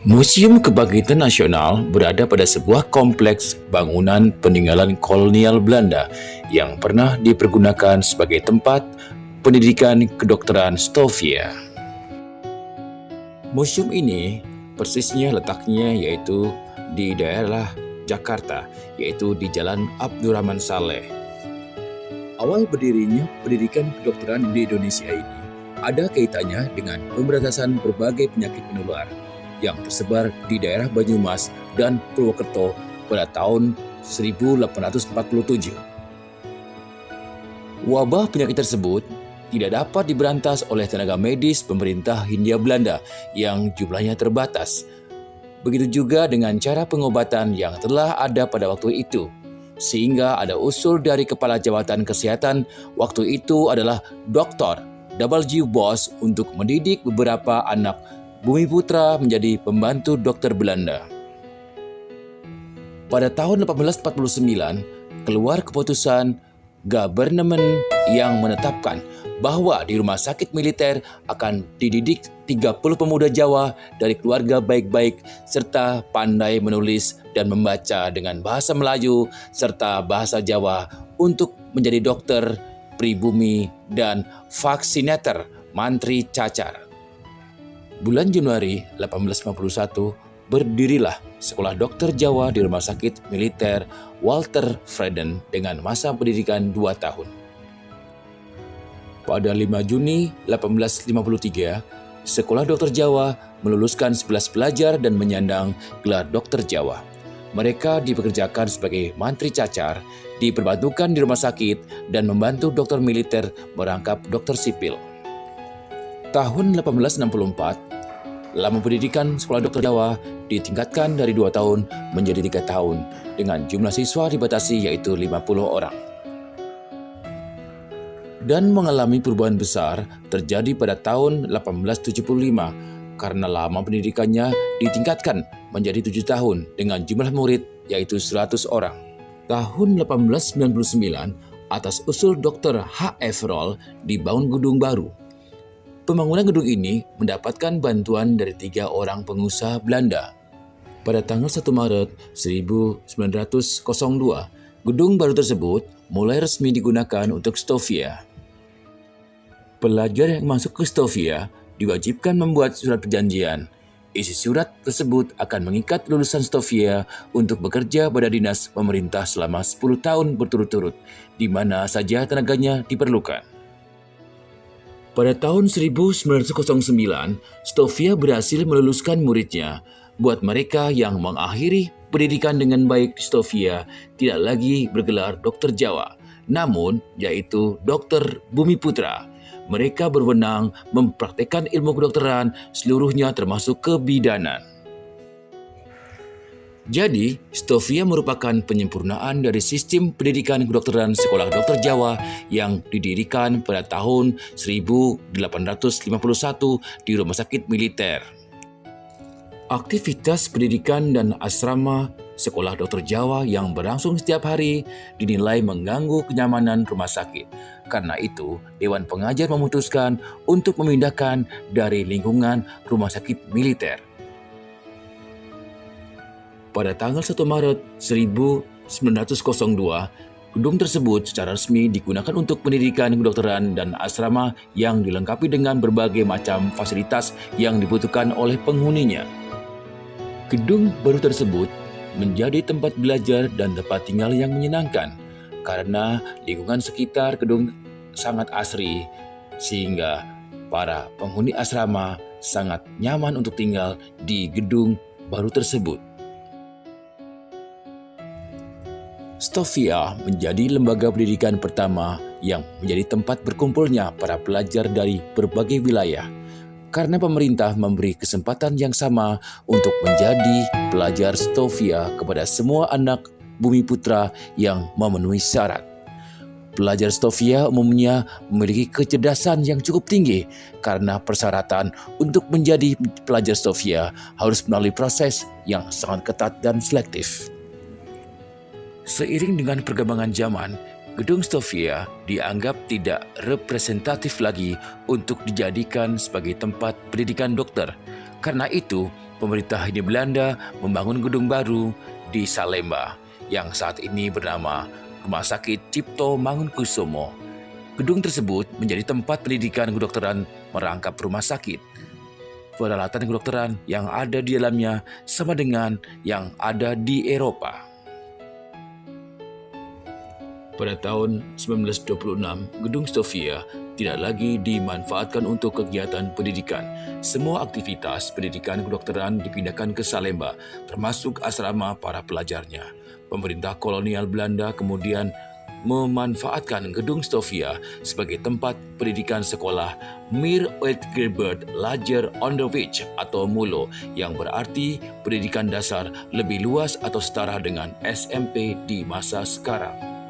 Museum Kebangkitan Nasional berada pada sebuah kompleks bangunan peninggalan kolonial Belanda yang pernah dipergunakan sebagai tempat pendidikan kedokteran Stovia. Museum ini persisnya letaknya yaitu di daerah Jakarta, yaitu di Jalan Abdurrahman Saleh. Awal berdirinya pendidikan kedokteran di Indonesia ini ada kaitannya dengan pemberantasan berbagai penyakit menular yang tersebar di daerah Banyumas dan Purwokerto pada tahun 1847. Wabah penyakit tersebut tidak dapat diberantas oleh tenaga medis pemerintah Hindia Belanda yang jumlahnya terbatas. Begitu juga dengan cara pengobatan yang telah ada pada waktu itu. Sehingga ada usul dari Kepala Jabatan Kesehatan waktu itu adalah Dr. W. Bos untuk mendidik beberapa anak Bumiputra menjadi pembantu dokter Belanda. Pada tahun 1849, keluar keputusan Gabernemen yang menetapkan bahwa di rumah sakit militer akan dididik 30 pemuda Jawa dari keluarga baik-baik serta pandai menulis dan membaca dengan bahasa Melayu serta bahasa Jawa untuk menjadi dokter, pribumi, dan vaksinator mantri cacar. Bulan Januari 1851, berdirilah Sekolah Dokter Jawa di Rumah Sakit Militer Walter Freden dengan masa pendidikan 2 tahun. Pada 5 Juni 1853, Sekolah Dokter Jawa meluluskan 11 pelajar dan menyandang gelar Dokter Jawa. Mereka dipekerjakan sebagai mantri cacar, diperbantukan di rumah sakit, dan membantu dokter militer merangkap dokter sipil. Tahun 1864, lama pendidikan Sekolah Dokter Jawa ditingkatkan dari 2 tahun menjadi 3 tahun dengan jumlah siswa dibatasi yaitu 50 orang. Dan mengalami perubahan besar terjadi pada tahun 1875 karena lama pendidikannya ditingkatkan menjadi 7 tahun dengan jumlah murid yaitu 100 orang. Tahun 1899 atas usul Dr. H.F. Roll dibangun gedung baru. Pembangunan gedung ini mendapatkan bantuan dari 3 orang pengusaha Belanda. Pada tanggal 1 Maret 1902, gedung baru tersebut mulai resmi digunakan untuk Stovia. Pelajar yang masuk ke Stovia diwajibkan membuat surat perjanjian. Isi surat tersebut akan mengikat lulusan Stovia untuk bekerja pada dinas pemerintah selama 10 tahun berturut-turut, di mana saja tenaganya diperlukan. Pada tahun 1909, Stovia berhasil meluluskan muridnya. Buat mereka yang mengakhiri pendidikan dengan baik di Stovia tidak lagi bergelar dokter Jawa, namun yaitu dokter Bumiputra. Mereka berwenang mempraktekkan ilmu kedokteran seluruhnya termasuk kebidanan. Jadi, Stovia merupakan penyempurnaan dari sistem pendidikan kedokteran Sekolah Dokter Jawa yang didirikan pada tahun 1851 di Rumah Sakit Militer. Aktivitas pendidikan dan asrama Sekolah Dokter Jawa yang berlangsung setiap hari dinilai mengganggu kenyamanan rumah sakit. Karena itu, Dewan Pengajar memutuskan untuk memindahkan dari lingkungan rumah sakit militer. Pada tanggal 1 Maret 1902, gedung tersebut secara resmi digunakan untuk pendidikan kedokteran dan asrama yang dilengkapi dengan berbagai macam fasilitas yang dibutuhkan oleh penghuninya. Gedung baru tersebut menjadi tempat belajar dan tempat tinggal yang menyenangkan karena lingkungan sekitar gedung sangat asri sehingga para penghuni asrama sangat nyaman untuk tinggal di gedung baru tersebut. Stovia menjadi lembaga pendidikan pertama yang menjadi tempat berkumpulnya para pelajar dari berbagai wilayah, karena pemerintah memberi kesempatan yang sama untuk menjadi pelajar Stovia kepada semua anak Bumiputra yang memenuhi syarat. Pelajar Stovia umumnya memiliki kecerdasan yang cukup tinggi karena persyaratan untuk menjadi pelajar Stovia harus melalui proses yang sangat ketat dan selektif. Seiring dengan perkembangan zaman, gedung Stovia dianggap tidak representatif lagi untuk dijadikan sebagai tempat pendidikan dokter. Karena itu, pemerintah Hindia Belanda membangun gedung baru di Salemba yang saat ini bernama Rumah Sakit Cipto Mangunkusumo. Gedung tersebut menjadi tempat pendidikan kedokteran merangkap rumah sakit. Peralatan kedokteran yang ada di dalamnya sama dengan yang ada di Eropa. Pada tahun 1926, Gedung Sofia tidak lagi dimanfaatkan untuk kegiatan pendidikan. Semua aktivitas pendidikan kedokteran dipindahkan ke Salemba, termasuk asrama para pelajarnya. Pemerintah kolonial Belanda kemudian memanfaatkan Gedung Sofia sebagai tempat pendidikan sekolah Meer Uitgebeurd Lager Onderwijs atau MULO, yang berarti pendidikan dasar lebih luas atau setara dengan SMP di masa sekarang.